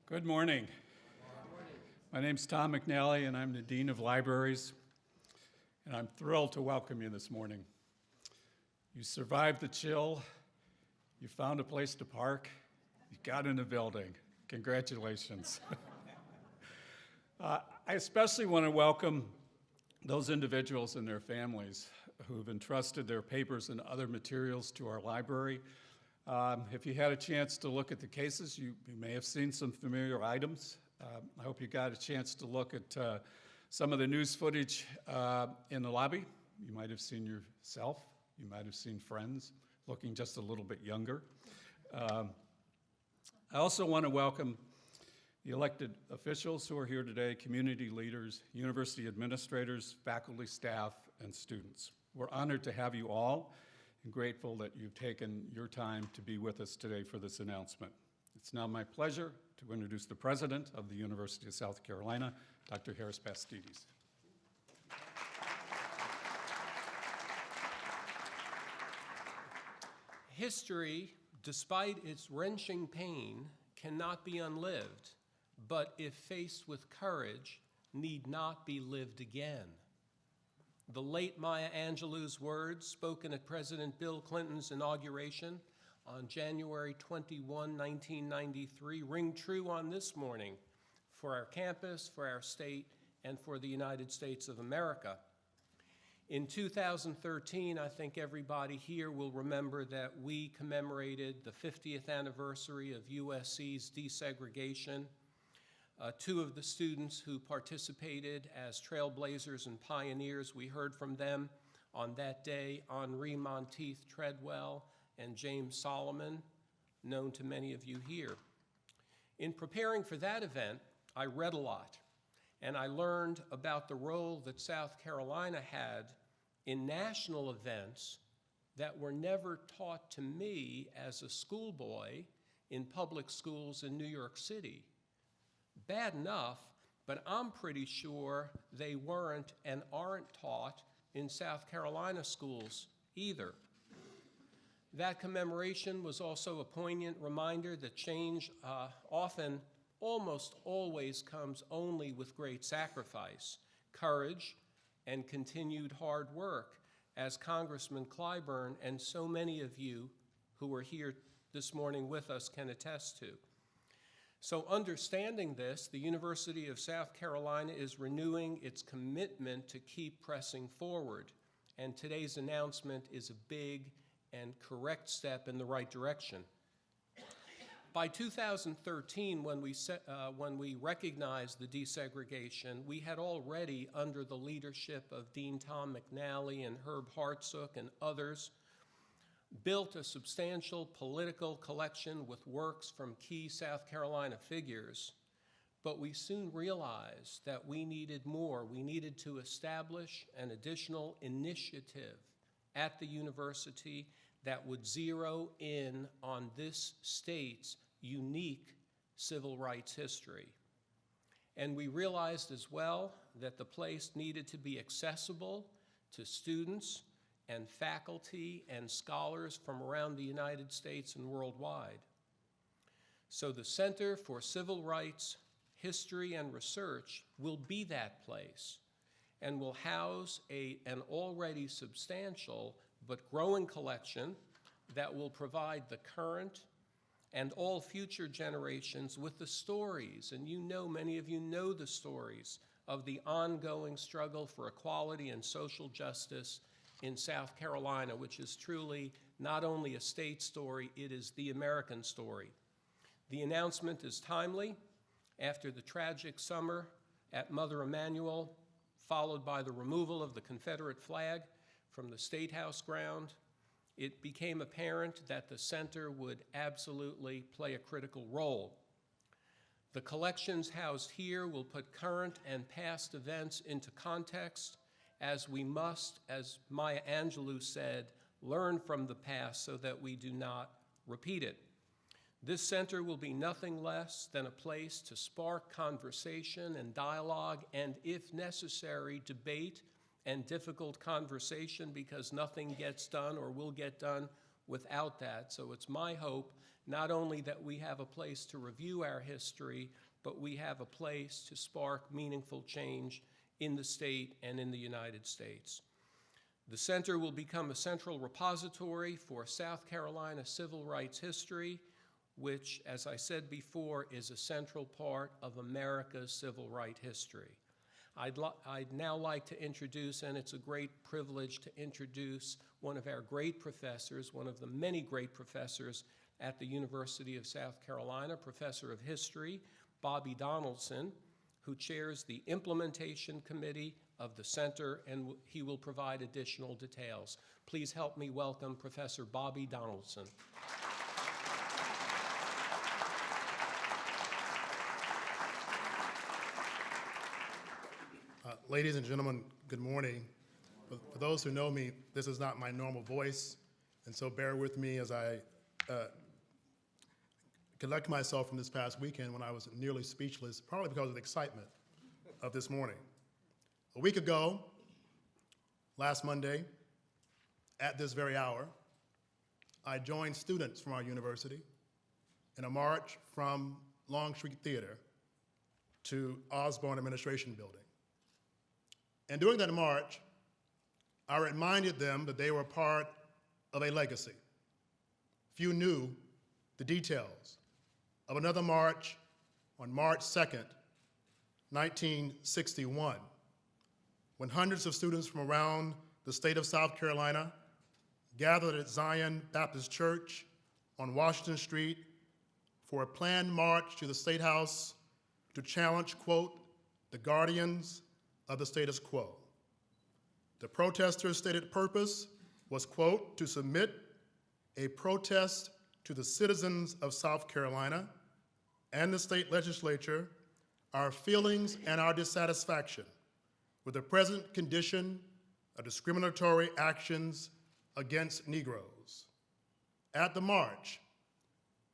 Good morning. My name's Tom McNally, and I'm the Dean of Libraries, and I'm thrilled to welcome you this morning. You survived the chill, you found a place to park, you got in a building. Congratulations. I especially want to welcome those individuals and their families who've entrusted their papers and other materials to our library. If you had a chance to look at the cases, you may have seen some familiar items. I hope you got a chance to look at some of the news footage in the lobby. You might have seen yourself. You might have seen friends looking just a little bit younger. I also want to welcome the elected officials who are here today, community leaders, university administrators, faculty, staff, and students. We're honored to have you all and grateful that you've taken your time to be with us today for this announcement. It's now my pleasure to introduce the president of the University of South Carolina, Dr. Harris Bastides. History, despite its wrenching pain, cannot be unlived, but if faced with courage, need not be lived again. The late Maya Angelou's words, spoken at President Bill Clinton's inauguration on January 21, 1993, ring true on this morning for our campus, for our state, and for the United States of America. In 2013, I think everybody here will remember that we commemorated the 50th anniversary of USC's desegregation. Two of the students who participated as trailblazers and pioneers, we heard from them on that day, Henri Monteith Treadwell and James Solomon, known to many of you here. In preparing for that event, I read a lot, and I learned about the role that South Carolina had in national events that were never taught to me as a schoolboy in public schools in New York City. Bad enough, but I'm pretty sure they weren't and aren't taught in South Carolina schools either. That commemoration was also a poignant reminder that change often, almost always comes only with great sacrifice, courage, and continued hard work, as Congressman Clyburn and so many of you who are here this morning with us can attest to. So understanding this, the University of South Carolina is renewing its commitment to keep pressing forward, and today's announcement is a big and correct step in the right direction. By 2013, when we recognized the desegregation, we had already, under the leadership of Dean Tom McNally and Herb Hartsook and others, built a substantial political collection with works from key South Carolina figures, but we soon realized that we needed more. We needed to establish an additional initiative at the university that would zero in on this state's unique civil rights history. And we realized as well that the place needed to be accessible to students and faculty and scholars from around the United States and worldwide. So the Center for Civil Rights, History, and Research will be that place and will house an already substantial but growing collection that will provide the current and all future generations with the stories, and you know, many of you know the stories of the ongoing struggle for equality and social justice in South Carolina, which is truly not only a state story, it is the American story. The announcement is timely after the tragic summer at Mother Emanuel, followed by the removal of the Confederate flag from the State House ground. It became apparent that the center would absolutely play a critical role. The collections housed here will put current and past events into context, as we must, as Maya Angelou said, learn from the past so that we do not repeat it. This center will be nothing less than a place to spark conversation and dialogue, and if necessary, debate and difficult conversation, because nothing gets done or will get done without that. So it's my hope not only that we have a place to review our history, but we have a place to spark meaningful change in the state and in the United States. The center will become a central repository for South Carolina civil rights history, which, as I said before, is a central part of America's civil rights history. I'd now like to introduce, and it's a great privilege to introduce one of our great professors, one of the many great professors at the University of South Carolina, Professor of History, Bobby Donaldson, who chairs the Implementation Committee of the Center, and he will provide additional details. Please help me welcome Professor Bobby Donaldson. Ladies and gentlemen, good morning. For those who know me, this is not my normal voice, and so bear with me as I collect myself from this past weekend when I was nearly speechless, probably because of the excitement of this morning. A week ago, last Monday, at this very hour, I joined students from our university in a march from Long Street Theater to Osborne Administration Building. And during that march, I reminded them that they were part of a legacy. Few knew the details of another march on March 2nd, 1961, when hundreds of students from around the state of South Carolina gathered at Zion Baptist Church on Washington Street for a planned march to the State House to challenge, quote, the guardians of the status quo. The protesters' stated purpose was, quote, to submit a protest to the citizens of South Carolina and the state legislature our feelings and our dissatisfaction with the present condition of discriminatory actions against Negroes. At the march,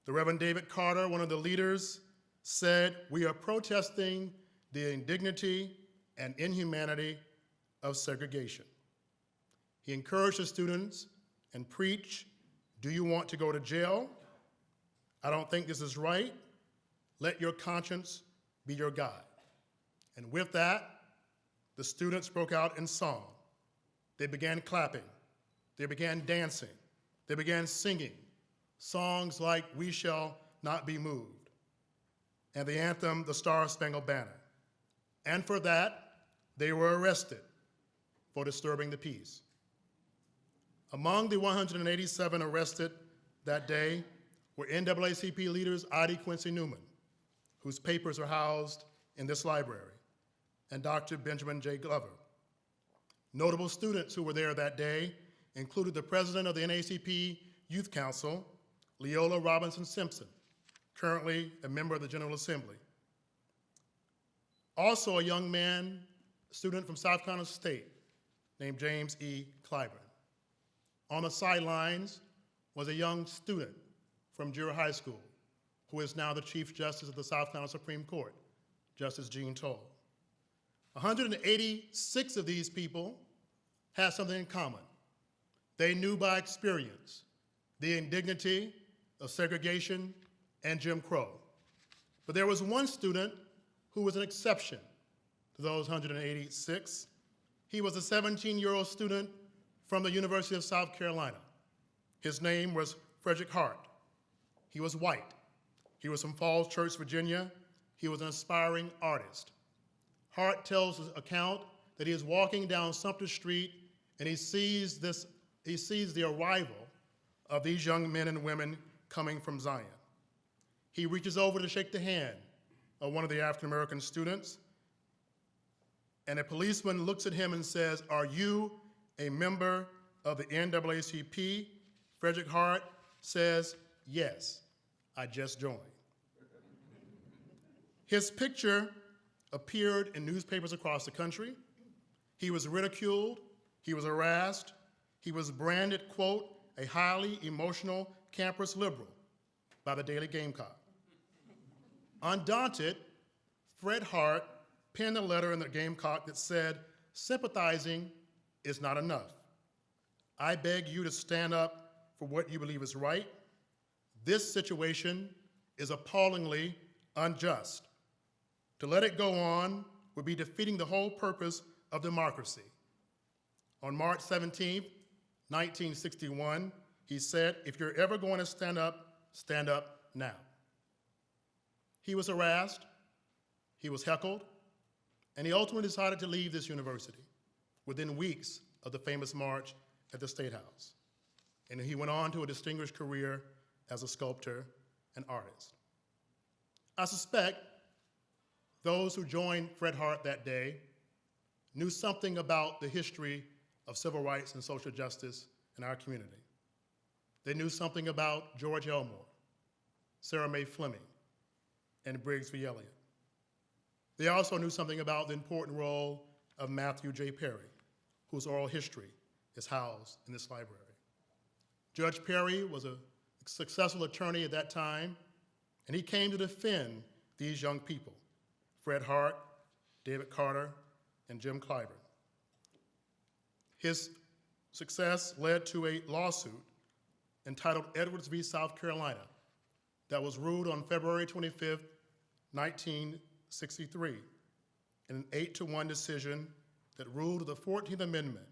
the Reverend David Carter, one of the leaders, said, "We are protesting the indignity and inhumanity of segregation." He encouraged the students and preached, "Do you want to go to jail? I don't think this is right. Let your conscience be your guide." And with that, the students broke out in song. They began clapping. They began dancing. They began singing songs like "We Shall Not Be Moved" and the anthem, "The Star-Spangled Banner." And for that, they were arrested for disturbing the peace. Among the 187 arrested that day were NAACP leaders DeQuincey Newman, whose papers are housed in this library, and Dr. Benjamin J. Glover. Notable students who were there that day included the president of the NAACP Youth Council, Leola Robinson Simpson, currently a member of the General Assembly. Also a young man, student from South Carolina State, named James E. Clyburn. On the sidelines was a young student from Jura High School, who is now the Chief Justice of the South Carolina Supreme Court, Justice Jean Toll. 186 of these people had something in common. They knew by experience the indignity of segregation and Jim Crow. But there was one student who was an exception to those 186. He was a 17-year-old student from the University of South Carolina. His name was Frederick Hart. He was white. He was from Falls Church, Virginia. He was an aspiring artist. Hart tells his account that he is walking down Sumter Street and he sees the arrival of these young men and women coming from Zion. He reaches over to shake the hand of one of the African-American students, and a policeman looks at him and says, "Are you a member of the NAACP?" Frederick Hart says, "Yes, I just joined." His picture appeared in newspapers across the country. He was ridiculed, he was harassed, he was branded, quote, a highly emotional campus liberal by the Daily Gamecock. Undaunted, Fred Hart penned a letter in the Gamecock that said, "Sympathizing is not enough. I beg you to stand up for what you believe is right, this situation is appallingly unjust. To let it go on would be defeating the whole purpose of democracy. On March 17th, 1961, he said, "If you're ever going to stand up now." He was harassed, he was heckled, and he ultimately decided to leave this university within weeks of the famous march at the State House. And he went on to a distinguished career as a sculptor and artist. I suspect those who joined Fred Hart that day knew something about the history of civil rights and social justice in our community. They knew something about George Elmore, Sarah Mae Fleming, and Briggs v. Elliott. They also knew something about the important role of Matthew J. Perry, whose oral history is housed in this library. Judge Perry was a successful attorney at that time, and he came to defend these young people, Fred Hart, David Carter, and Jim Clyburn. His success led to a lawsuit entitled Edwards v. South Carolina that was ruled on February 25th, 1963, in an 8-1 decision that ruled the 14th Amendment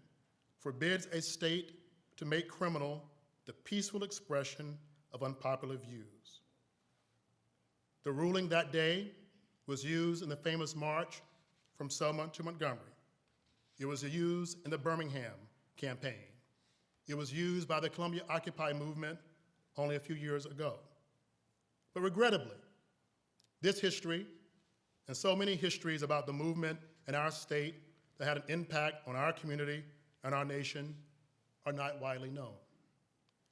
forbids a state to make criminal the peaceful expression of unpopular views. The ruling that day was used in the famous march from Selma to Montgomery. It was used in the Birmingham campaign. It was used by the Columbia Occupy movement only a few years ago. But regrettably, this history and so many histories about the movement in our state that had an impact on our community and our nation are not widely known.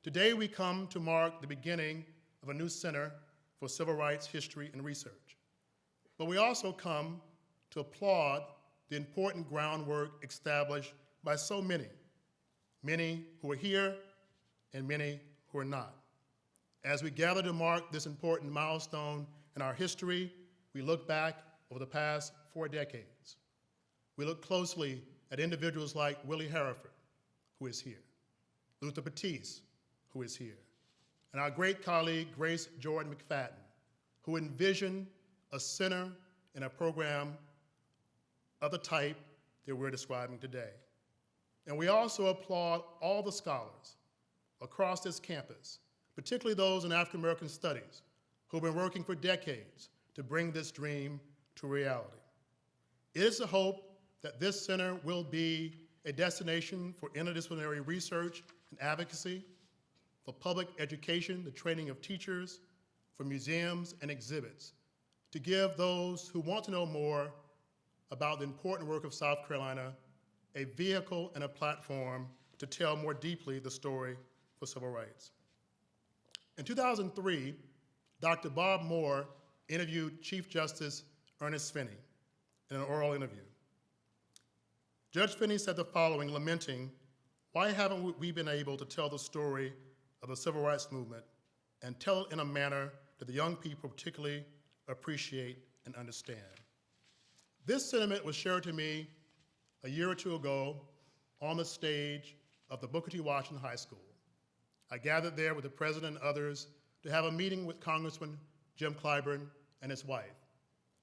Today we come to mark the beginning of a new Center for Civil Rights History and Research. But we also come to applaud the important groundwork established by so many who are here and many who are not. As we gather to mark this important milestone in our history, we look back over the past 4 decades. We look closely at individuals like Willie Hereford, who is here, Luther Batiste, who is here, and our great colleague, Grace Jordan McFadden, who envisioned a center and a program of the type that we're describing today. And we also applaud all the scholars across this campus, particularly those in African American studies, who've been working for decades to bring this dream to reality. It is the hope that this center will be a destination for interdisciplinary research and advocacy, for public education, the training of teachers, for museums and exhibits, to give those who want to know more about the important work of South Carolina a vehicle and a platform to tell more deeply the story for civil rights. In 2003, Dr. Bob Moore interviewed Chief Justice Ernest Finney in an oral interview. Judge Finney said the following, lamenting, "Why haven't we been able to tell the story of the civil rights movement and tell it in a manner that the young people particularly appreciate and understand?" This sentiment was shared to me a year or two ago on the stage of the Booker T. Washington High School. I gathered there with the president and others to have a meeting with Congressman Jim Clyburn and his wife,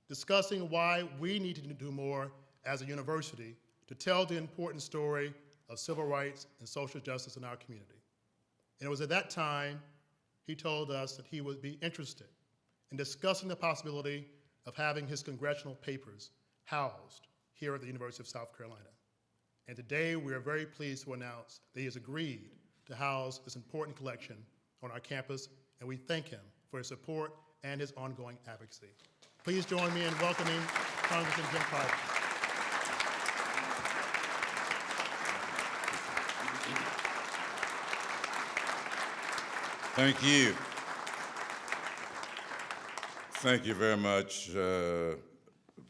discussing why we need to do more as a university to tell the important story of civil rights and social justice in our community. And it was at that time he told us that he would be interested in discussing the possibility of having his congressional papers housed here at the University of South Carolina. And today we are very pleased to announce that he has agreed to house this important collection on our campus, and we thank him for his support and his ongoing advocacy. Please join me in welcoming Congressman Jim Clyburn. Thank you. Thank you very much,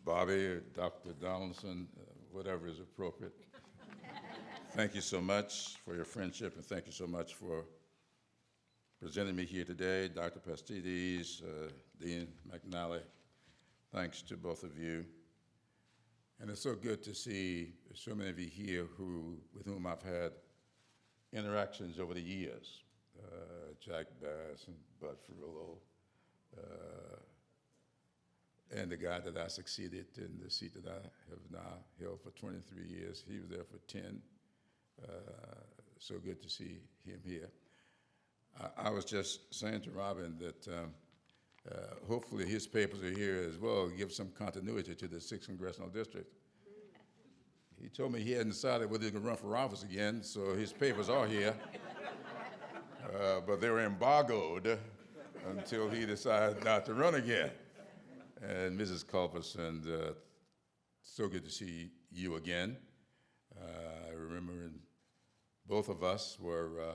Bobby, Dr. Donaldson, whatever is appropriate. Thank you so much for your friendship, and thank you so much for presenting me here today. Dr. Pastides, Dean McNally, thanks to both of you. And it's so good to see so many of you here with whom I've had interactions over the years. Jack Bass and Bud Ferrillo, and the guy that I succeeded in the seat that I have now held for 23 years. He was there for 10. So good to see him here. I was just saying to Robin that hopefully his papers are here as well, give some continuity to the 6th Congressional District. He told me he hadn't decided whether he could run for office again, so his papers are here. But they were embargoed until he decided not to run again. And Mrs. Culbertson, so good to see you again. I remember both of us were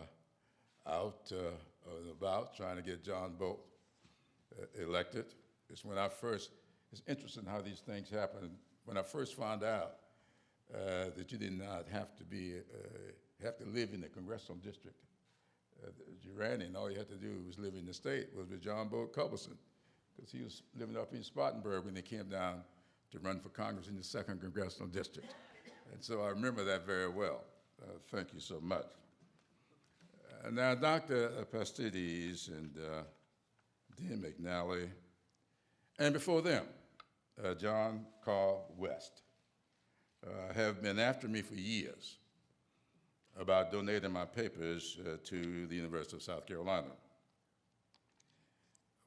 out and about trying to get John Bolt elected. It's interesting how these things happen. When I first found out that you did not have to live in the congressional district that you ran in, all you had to do was live in the state, was with John Bolt Culbertson, because he was living up in Spartanburg when they came down to run for Congress in the 2nd Congressional District. And so I remember that very well. Thank you so much. Now, Dr. Pastides and Dean McNally, and before them, John Carl West, have been after me for years about donating my papers to the University of South Carolina.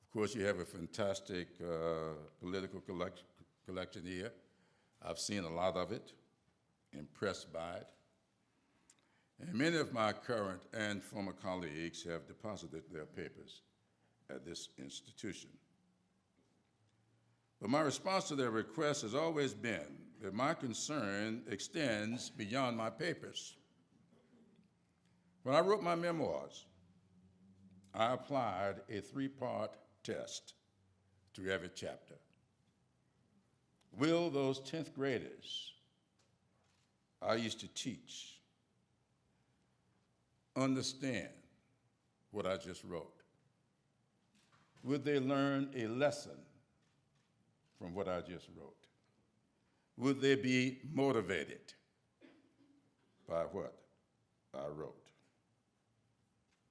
Of course, you have a fantastic political collection here. I've seen a lot of it, impressed by it. And many of my current and former colleagues have deposited their papers at this institution. But my response to their request has always been that my concern extends beyond my papers. When I wrote my memoirs, I applied a 3-part test to every chapter. Will those 10th graders I used to teach understand what I just wrote? Would they learn a lesson from what I just wrote? Would they be motivated by what I wrote?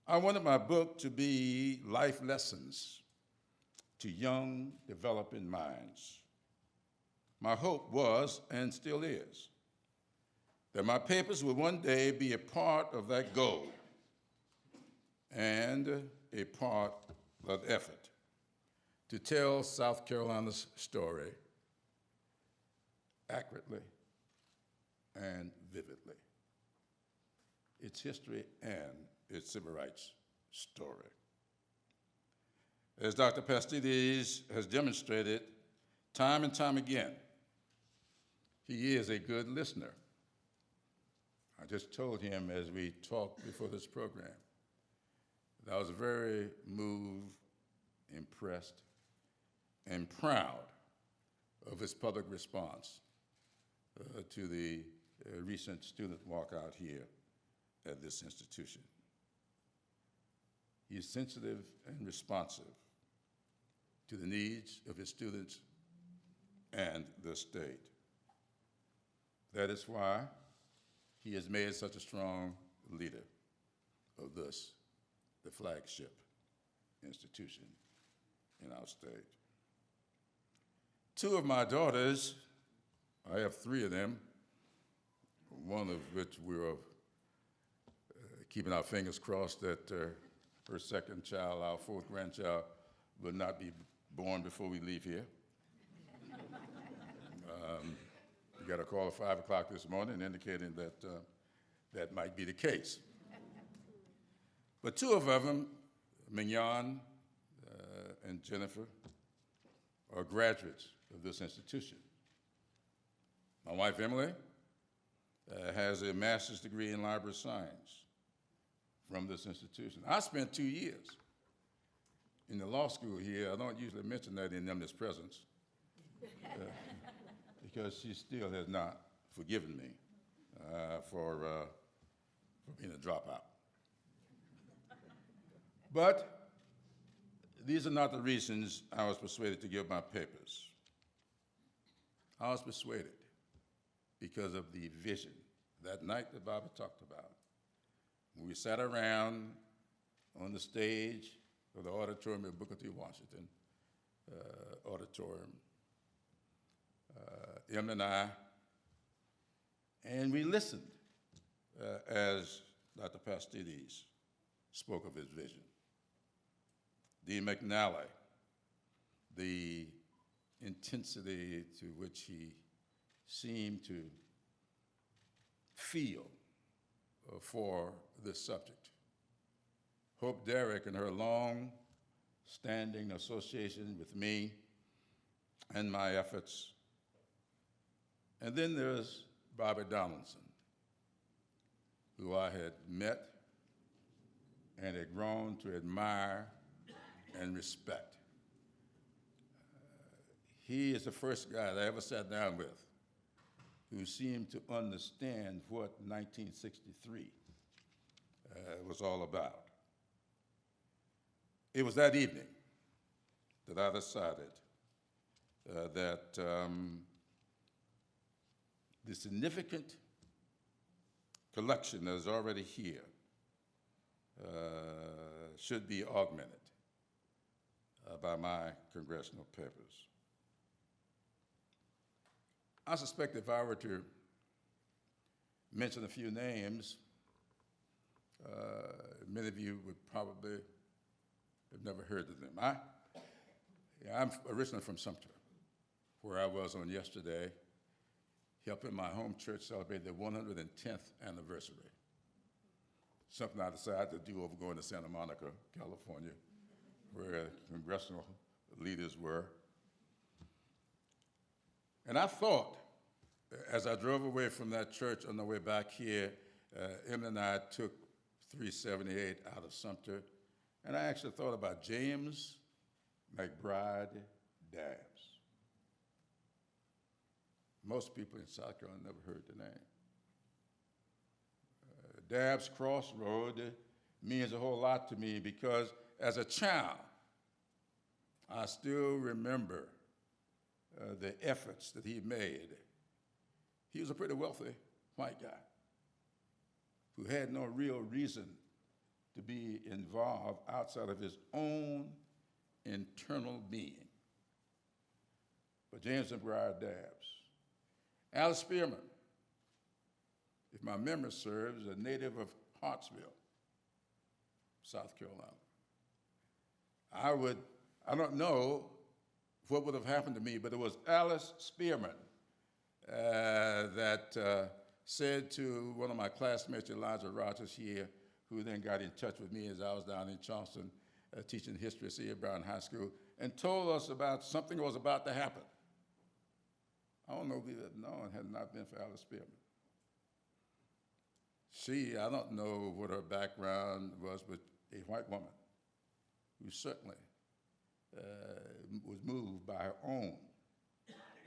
I wanted my book to be life lessons to young, developing minds. My hope was, and still is, that my papers would one day be a part of that goal and a part of effort to tell South Carolina's story accurately and vividly, its history and its civil rights story. As Dr. Pastides has demonstrated time and time again, he is a good listener. I just told him as we talked before this program that I was very moved, impressed, and proud of his public response to the recent student walkout here at this institution. He is sensitive and responsive to the needs of his students and the state. That is why he has made such a strong leader of this, the flagship institution in our state. 2 of my daughters, I have 3 of them, one of which we're keeping our fingers crossed that her second child, our 4th grandchild, will not be born before we leave here. We got a call at 5 o'clock this morning indicating that that might be the case. But 2 of them, Mignon and Jennifer, are graduates of this institution. My wife, Emily, has a master's degree in library science from this institution. I spent 2 years in the law school here. I don't usually mention that in Emily's presence because she still has not forgiven me for being a dropout. But these are not the reasons I was persuaded to give my papers. I was persuaded because of the vision that night that Bobby talked about. When we sat around on the stage of the auditorium at Booker T. Washington Auditorium, Em and I, and we listened as Dr. Pastides spoke of his vision. Dean McNally, the intensity to which he seemed to feel for this subject. Hope Derrick and her long-standing association with me and my efforts. And then there's Bobby Donaldson, who I had met and had grown to admire and respect. He is the first guy that I ever sat down with who seemed to understand what 1963 was all about. It was that evening that I decided that the significant collection that is already here should be augmented by my congressional papers. I suspect if I were to mention a few names, many of you would probably have never heard of them. I'm originally from Sumter, where I was on yesterday, helping my home church celebrate their 110th anniversary. Something I decided to do over going to Santa Monica, California, where congressional leaders were. And I thought, as I drove away from that church on the way back here, Em and I took 378 out of Sumter, and I actually thought about James McBride Dabbs. Most people in South Carolina never heard the name. Dabbs Crossroad means a whole lot to me because as a child, I still remember the efforts that he made. He was a pretty wealthy white guy who had no real reason to be involved outside of his own internal being. But James McBride Dabbs, Alice Spearman, if my memory serves, a native of Hartsville, South Carolina. I don't know what would have happened to me, but it was Alice Spearman that said to one of my classmates, Elijah Rogers here, who then got in touch with me as I was down in Charleston teaching history at C.A. Brown High School, and told us about something that was about to happen. I don't know if we would have known had it not been for Alice Spearman. I don't know what her background was, but a white woman who certainly was moved by her own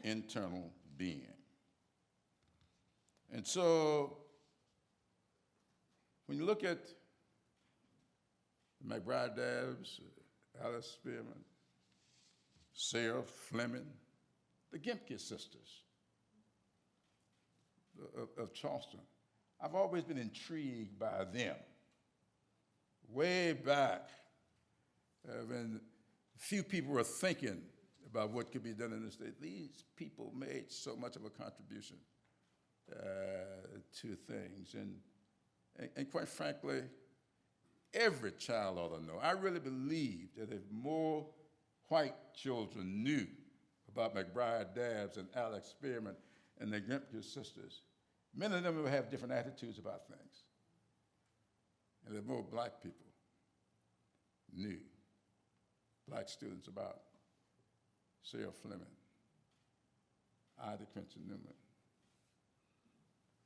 internal being. And so when you look at McBride Dabbs, Alice Spearman, Sarah Fleming, the Gimpke sisters of Charleston, I've always been intrigued by them. Way back when few people were thinking about what could be done in the state, these people made so much of a contribution to things. And quite frankly, every child ought to know. I really believe that if more white children knew about McBride Dabbs and Alex Spearman and the Gimpke sisters, many of them would have different attitudes about things. And if more black people knew, black students, about Sarah Fleming, DeQuincey Newman,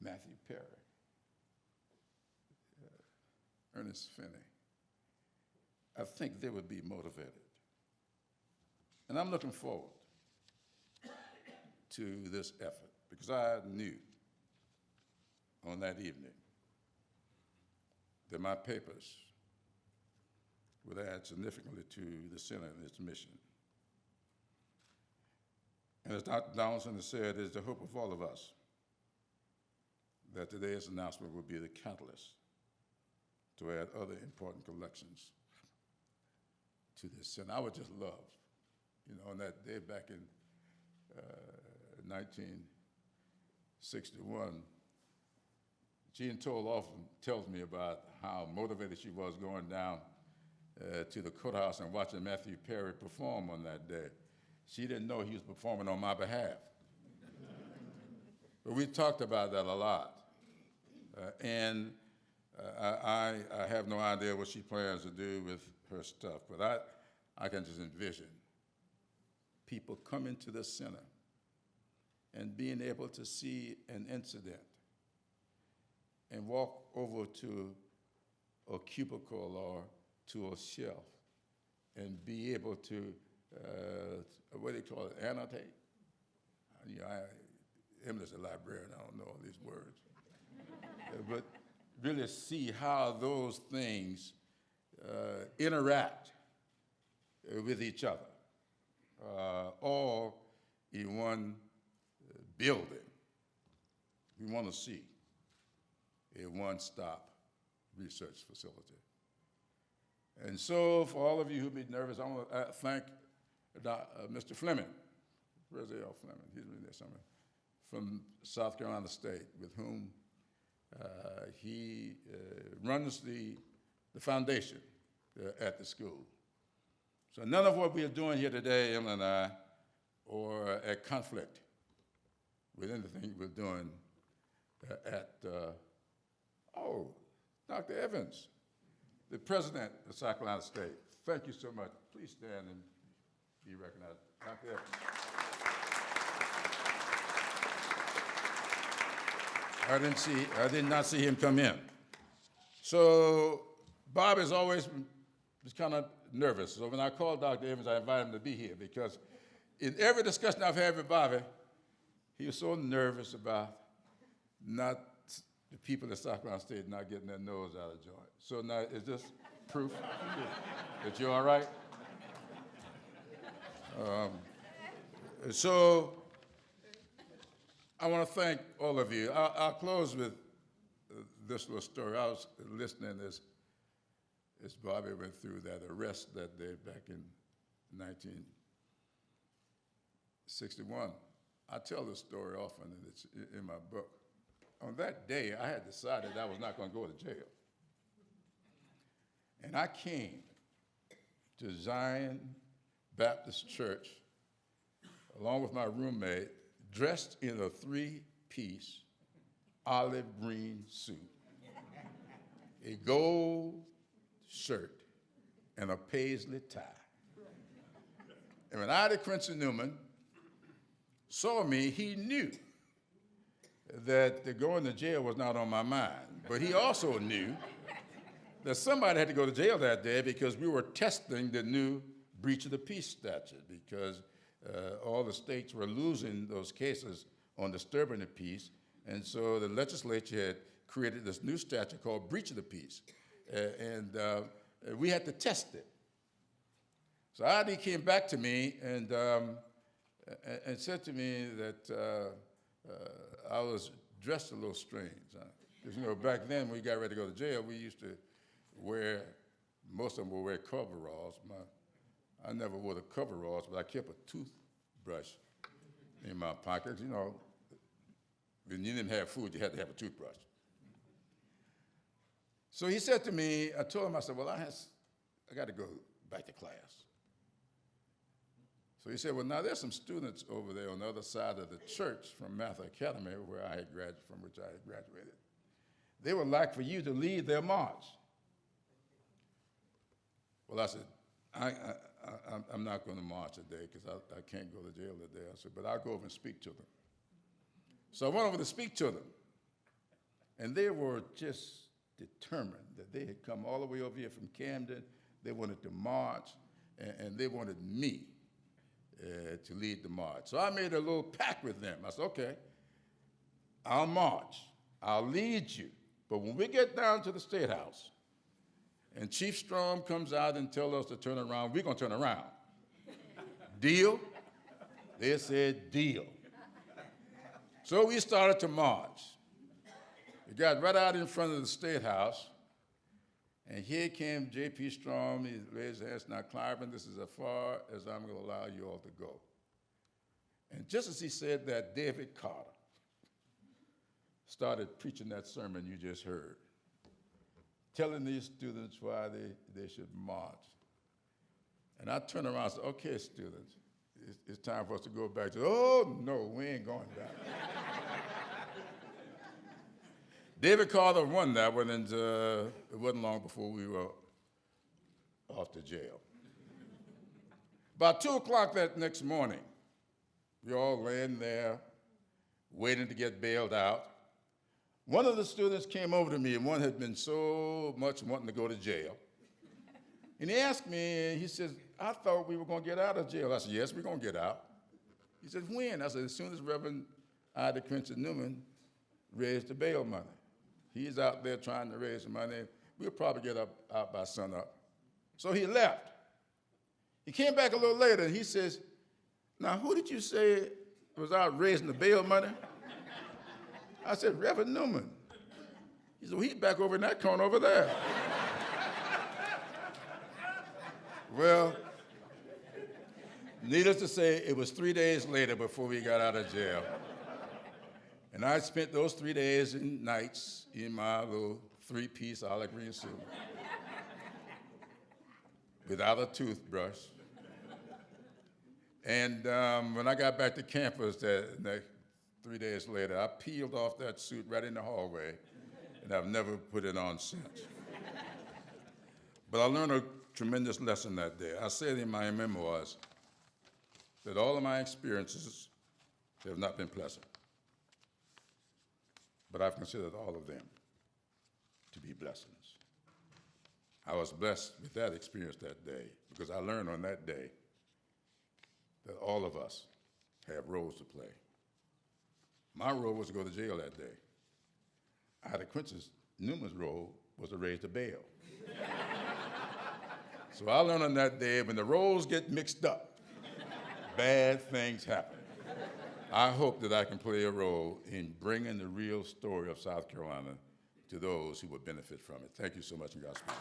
Matthew Perry, Ernest Finney, I think they would be motivated. And I'm looking forward to this effort because I knew on that evening that my papers would add significantly to the Senate and its mission. And as Dr. Donaldson has said, it is the hope of all of us that today's announcement will be the catalyst to add other important collections to this center. I would just love, on that day back in 1961, Jean Toll often tells me about how motivated she was going down to the courthouse and watching Matthew Perry perform on that day. She didn't know he was performing on my behalf. But we talked about that a lot. I have no idea what she plans to do with her stuff, but I can just envision people coming to the center and being able to see an incident and walk over to a cubicle or to a shelf and be able to, what do you call it, annotate? I'm just a librarian, I don't know all these words. But really see how those things interact with each other, all in one building. We want to see a one-stop research facility. And so for all of you who be nervous, I want to thank Mr. Fleming, where's A.L. Fleming? He's in there somewhere, from South Carolina State, with whom he runs the foundation at the school. So none of what we are doing here today, Emily and I, are at conflict with anything we're doing at Dr. Evans, the president of South Carolina State. Thank you so much. Please stand and be recognized. Dr. Evans. I did not see him come in. So Bob has always been kind of nervous. So when I called Dr. Evans, I invited him to be here because in every discussion I've had with Bobby, he was so nervous about the people at South Carolina State not getting their nose out of joint. So now, is this proof that you're all right? So I want to thank all of you. I'll close with this little story. I was listening as Bobby went through that arrest that day back in 1961. I tell this story often, and it's in my book. On that day, I had decided I was not going to go to jail. And I came to Zion Baptist Church, along with my roommate, dressed in a three-piece olive green suit, a gold shirt, and a paisley tie. And when DeQuincey Newman saw me, he knew that going to jail was not on my mind. But he also knew that somebody had to go to jail that day because we were testing the new breach of the peace statute because all the states were losing those cases on disturbing the peace. And so the legislature had created this new statute called breach of the peace. And we had to test it. So ID came back to me and said to me that I was dressed a little strange. Because, back then when we got ready to go to jail, we used to wear, most of them would wear coveralls. I never wore the coveralls, but I kept a toothbrush in my pocket. When you didn't have food, you had to have a toothbrush. So he said to me, I told him, I said, well, I got to go back to class. So he said, well, now there's some students over there on the other side of the church from Mather Academy, from which I had graduated. They would like for you to lead their march. Well, I said, I'm not going to march today because I can't go to jail today. I said, but I'll go over and speak to them. So I went over to speak to them. And they were just determined that they had come all the way over here from Camden. They wanted to march, and they wanted me to lead the march. So I made a little pact with them. I said, okay, I'll march. I'll lead you. But when we get down to the State House and Chief Strom comes out and tells us to turn around, we're going to turn around. Deal? They said, deal. So we started to march. We got right out in front of the State House, And here came J.P. Strom. He raised his hands. Now, Clyburn, this is as far as I'm going to allow you all to go. And just as he said that, David Carter started preaching that sermon you just heard, telling these students why they should march. And I turned around and said, okay, students, it's time for us to go back. Oh, no, we ain't going back. David Carter won that one, and it wasn't long before we were off to jail. About 2 o'clock that next morning, we all laying there waiting to get bailed out. One of the students came over to me, and one had been so much wanting to go to jail. And he asked me, he says, I thought we were going to get out of jail. I said, yes, we're going to get out. He said, when? I said, as soon as Reverend DeQuincey Newman raised the bail money. He's out there trying to raise the money. We'll probably get out by sunup. So he left. He came back a little later, and he says, now, who did you say was out raising the bail money? I said, Reverend Newman. He said, well, he's back over in that corner over there. Well, needless to say, it was 3 days later before we got out of jail. And I spent those 3 days and nights in my little 3-piece olive green suit without a toothbrush. And when I got back to campus that next 3 days later, I peeled off that suit right in the hallway, and I've never put it on since. But I learned a tremendous lesson that day. I said in my memoirs that all of my experiences have not been pleasant, but I've considered all of them to be blessings. I was blessed with that experience that day because I learned on that day that all of us have roles to play. My role was to go to jail that day. DeQuincey Newman's role was to raise the bail. So I learned on that day, when the roles get mixed up, bad things happen. I hope that I can play a role in bringing the real story of South Carolina to those who would benefit from it. Thank you so much, and Godspeed.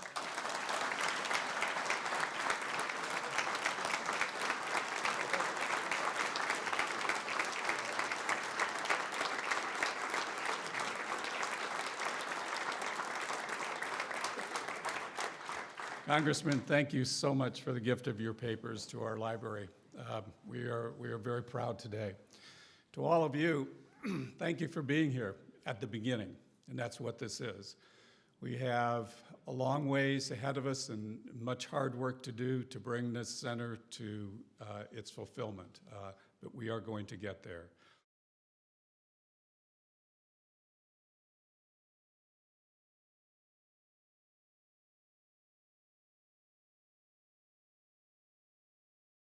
Congressman, thank you so much for the gift of your papers to our library. We are very proud today. To all of you, thank you for being here at the beginning, and that's what this is. We have a long ways ahead of us and much hard work to do to bring this center to its fulfillment, but we are going to get there.